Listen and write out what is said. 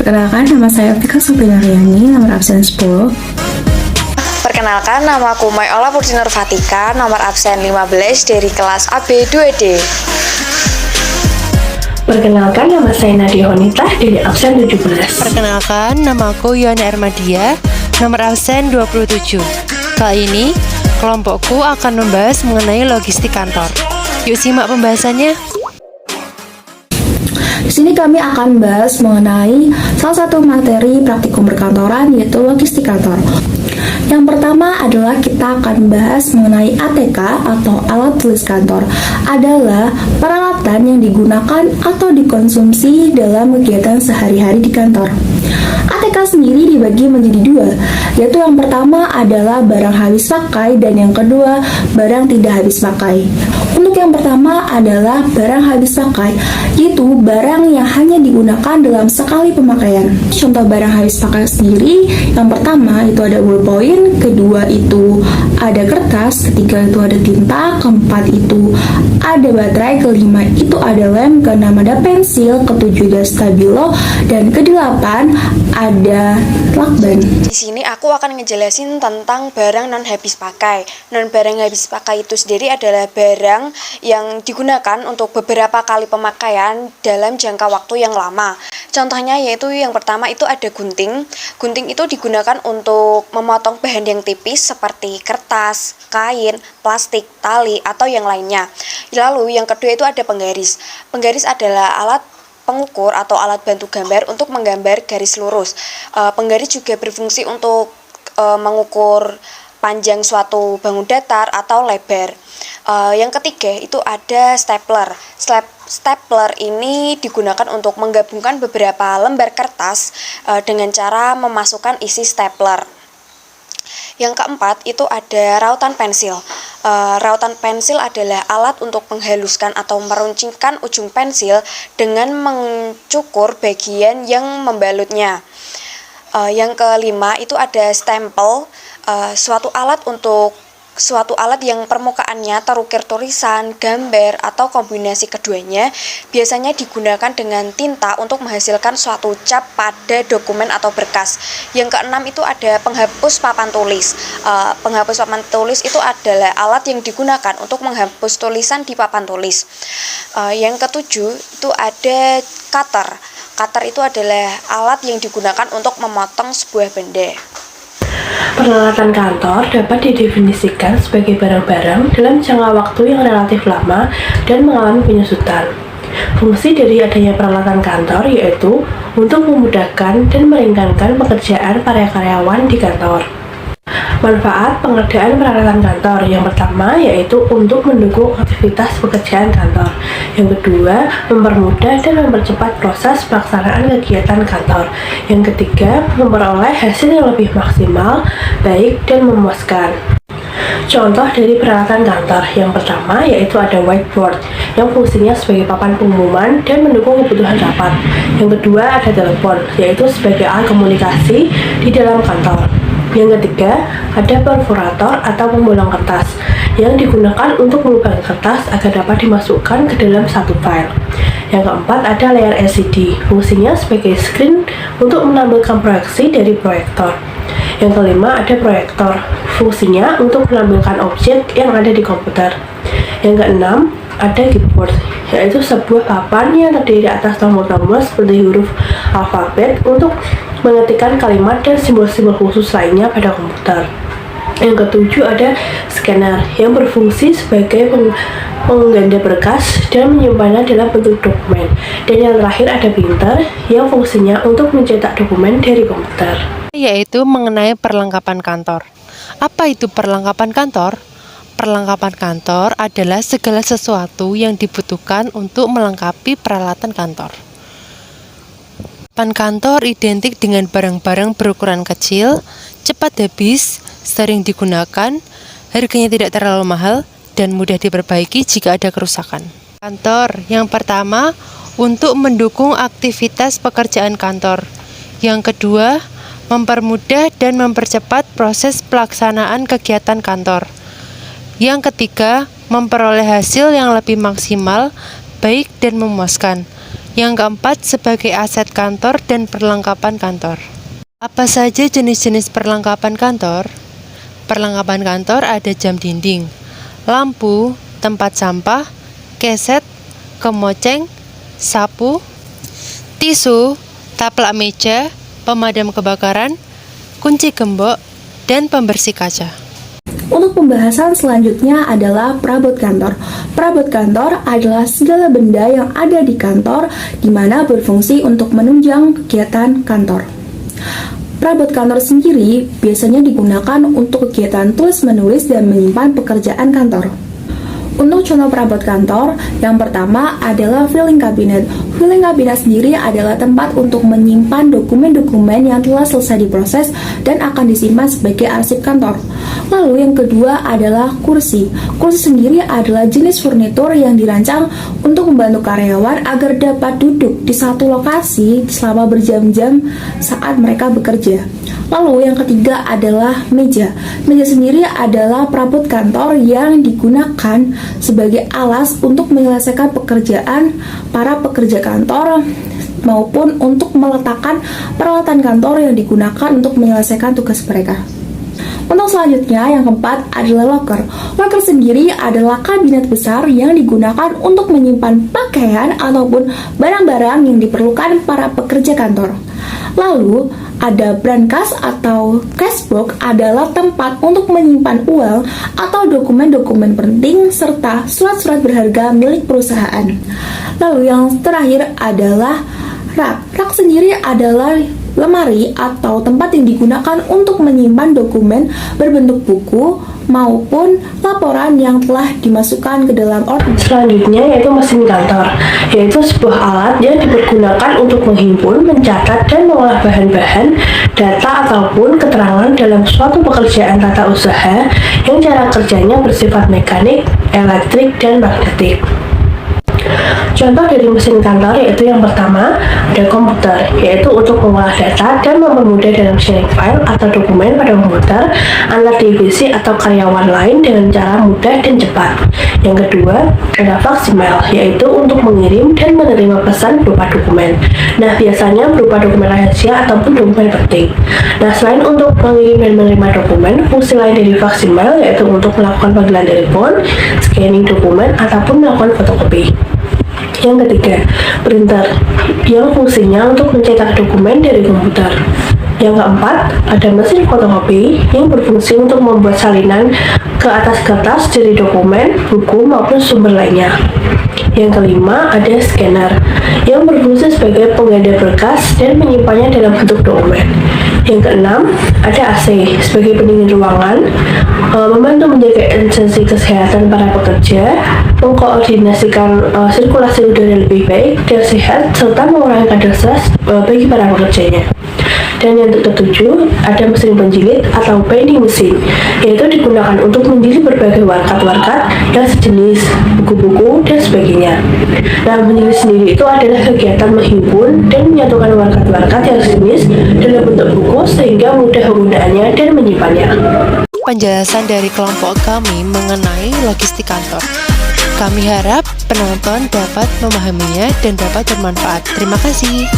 Perkenalkan, nama saya Tika Supriyaryani, nomor absen 10. Perkenalkan, nama aku Mayola Putri Nurfatika, nomor absen 15 dari kelas AB 2D. Perkenalkan, nama saya Nadia Honita dari absen 17. Perkenalkan, nama aku Yohana Ermadia, nomor absen 27. Kali ini, kelompokku akan membahas mengenai logistik kantor. Yuk simak pembahasannya. Di sini kami akan bahas mengenai salah satu materi praktikum perkantoran, yaitu logistik kantor. Yang pertama adalah kita akan bahas mengenai ATK atau alat tulis kantor. Adalah peralatan yang digunakan atau dikonsumsi dalam kegiatan sehari-hari di kantor. ATK sendiri dibagi menjadi dua, yaitu yang pertama adalah barang habis pakai dan yang kedua barang tidak habis pakai. Untuk yang pertama adalah barang habis pakai, yaitu barang yang hanya digunakan dalam sekali pemakaian. Contoh barang habis pakai sendiri, yang pertama itu ada ballpoint, kedua itu ada kertas, ketiga itu ada tinta, keempat itu ada baterai, kelima itu ada lem, keenam ada pensil, ketujuh ada stabilo, dan kedelapan ada lakban. Di sini aku akan ngejelasin tentang barang non habis pakai. Non barang habis pakai itu sendiri adalah barang yang digunakan untuk beberapa kali pemakaian dalam jangka waktu yang lama. Contohnya yaitu yang pertama itu ada gunting. Gunting itu digunakan untuk memotong bahan yang tipis seperti kertas, kain, plastik, tali, atau yang lainnya. Lalu yang kedua itu ada penggaris. Penggaris adalah alat pengukur atau alat bantu gambar untuk menggambar garis lurus. Penggaris juga berfungsi untuk mengukur panjang suatu bangun datar atau lebar. Yang ketiga itu ada stapler. Stapler ini digunakan untuk menggabungkan beberapa lembar kertas dengan cara memasukkan isi stapler. Yang keempat itu ada rautan pensil. Rautan pensil adalah alat untuk menghaluskan atau meruncingkan ujung pensil dengan mencukur bagian yang membalutnya. Yang kelima itu ada stempel, suatu alat yang permukaannya terukir tulisan, gambar, atau kombinasi keduanya, biasanya digunakan dengan tinta untuk menghasilkan suatu cap pada dokumen atau berkas. Yang keenam itu ada penghapus papan tulis. Penghapus papan tulis itu adalah alat yang digunakan untuk menghapus tulisan di papan tulis. Yang ketujuh itu ada cutter. Cutter itu adalah alat yang digunakan untuk memotong sebuah benda. Peralatan kantor dapat didefinisikan sebagai barang-barang dalam jangka waktu yang relatif lama dan mengalami penyusutan. Fungsi dari adanya peralatan kantor yaitu untuk memudahkan dan meringankan pekerjaan para karyawan di kantor. Manfaat pengadaan peralatan kantor yang pertama yaitu untuk mendukung aktivitas pekerjaan kantor. Yang kedua, mempermudah dan mempercepat proses pelaksanaan kegiatan kantor. Yang ketiga, memperoleh hasil yang lebih maksimal, baik dan memuaskan. Contoh dari peralatan kantor yang pertama yaitu ada whiteboard yang fungsinya sebagai papan pengumuman dan mendukung kebutuhan rapat. Yang kedua ada telepon yaitu sebagai alat komunikasi di dalam kantor. Yang ketiga, ada perforator atau pembolong kertas yang digunakan untuk mengubah kertas agar dapat dimasukkan ke dalam satu file. Yang keempat, ada layar LCD, fungsinya sebagai screen untuk menampilkan proyeksi dari proyektor. Yang kelima, ada proyektor, fungsinya untuk menampilkan objek yang ada di komputer. Yang keenam, ada keyboard, yaitu sebuah papan yang terdiri atas tombol-tombol seperti huruf alfabet untuk mengetikkan kalimat dan simbol-simbol khusus lainnya pada komputer. Yang ketujuh ada scanner yang berfungsi sebagai pengganda berkas dan menyimpannya dalam bentuk dokumen. Dan yang terakhir ada printer yang fungsinya untuk mencetak dokumen dari komputer. Yaitu mengenai perlengkapan kantor. Apa itu perlengkapan kantor? Perlengkapan kantor adalah segala sesuatu yang dibutuhkan untuk melengkapi peralatan kantor. Perlengkapan kantor identik dengan barang-barang berukuran kecil, cepat habis, sering digunakan, harganya tidak terlalu mahal, dan mudah diperbaiki jika ada kerusakan. Kantor yang pertama untuk mendukung aktivitas pekerjaan kantor. Yang kedua, mempermudah dan mempercepat proses pelaksanaan kegiatan kantor. Yang ketiga, memperoleh hasil yang lebih maksimal, baik dan memuaskan. Yang keempat, sebagai aset kantor dan perlengkapan kantor. Apa saja jenis-jenis perlengkapan kantor? Perlengkapan kantor ada jam dinding, lampu, tempat sampah, keset, kemoceng, sapu, tisu, taplak meja, pemadam kebakaran, kunci gembok, dan pembersih kaca. Untuk pembahasan selanjutnya adalah perabot kantor. Perabot kantor adalah segala benda yang ada di kantor di mana berfungsi untuk menunjang kegiatan kantor. Perabot kantor sendiri biasanya digunakan untuk kegiatan tulis-menulis dan menyimpan pekerjaan kantor. Untuk contoh perabot kantor, yang pertama adalah filing cabinet. Filing cabinet sendiri adalah tempat untuk menyimpan dokumen-dokumen yang telah selesai diproses dan akan disimpan sebagai arsip kantor. Lalu yang kedua adalah kursi. Kursi sendiri adalah jenis furnitur yang dirancang untuk membantu karyawan agar dapat duduk di satu lokasi selama berjam-jam saat mereka bekerja. Lalu yang ketiga adalah meja. Meja sendiri adalah perabot kantor yang digunakan sebagai alas untuk menyelesaikan pekerjaan para pekerja kantor maupun untuk meletakkan peralatan kantor yang digunakan untuk menyelesaikan tugas mereka. Untuk selanjutnya, yang keempat adalah locker. Locker sendiri adalah kabinet besar yang digunakan untuk menyimpan pakaian ataupun barang-barang yang diperlukan para pekerja kantor. Lalu, ada brankas atau cashbox adalah tempat untuk menyimpan uang atau dokumen-dokumen penting serta surat-surat berharga milik perusahaan. Lalu yang terakhir adalah rak. Rak sendiri adalah lemari atau tempat yang digunakan untuk menyimpan dokumen berbentuk buku maupun laporan yang telah dimasukkan ke dalam order. Selanjutnya yaitu mesin kantor, yaitu sebuah alat yang dipergunakan untuk menghimpun, mencatat, dan mengolah bahan-bahan, data ataupun keterangan dalam suatu pekerjaan tata usaha yang cara kerjanya bersifat mekanik, elektrik, dan magnetik. Contoh dari mesin kantor yaitu yang pertama ada komputer, yaitu untuk mengolah data dan mempermudah dalam sharing file atau dokumen pada komputer antar divisi atau karyawan lain dengan cara mudah dan cepat. Yang kedua ada faksimiles, yaitu untuk mengirim dan menerima pesan berupa dokumen. Nah, biasanya berupa dokumen rahasia ataupun dokumen penting. Nah, selain untuk mengirim dan menerima dokumen, fungsi lain dari faksimiles yaitu untuk melakukan panggilan telepon, scanning dokumen, ataupun melakukan fotokopi. Yang ketiga, printer, yang fungsinya untuk mencetak dokumen dari komputer. Yang keempat, ada mesin fotokopi yang berfungsi untuk membuat salinan ke atas kertas dari dokumen, buku, maupun sumber lainnya. Yang kelima, ada scanner, yang berfungsi sebagai pengganda berkas dan menyimpannya dalam bentuk dokumen. Yang keenam, ada AC sebagai pendingin ruangan, membantu menjaga esensi kesehatan para pekerja, mengkoordinasikan sirkulasi udara yang lebih baik dan sehat, serta mengurangi kadar stres bagi para pekerjanya. Dan yang ketujuh, ada mesin penjilid atau binding mesin, yaitu digunakan untuk menjilid berbagai warkat-warkat yang sejenis, buku-buku, dan sebagainya. Nah, menjilid sendiri itu adalah kegiatan menghimpun dan menyatukan warkat-warkat yang sejenis dalam bentuk buku sehingga mudah penggunaannya dan menyimpannya. Penjelasan dari kelompok kami mengenai logistik kantor. Kami harap penonton dapat memahaminya dan dapat bermanfaat. Terima kasih.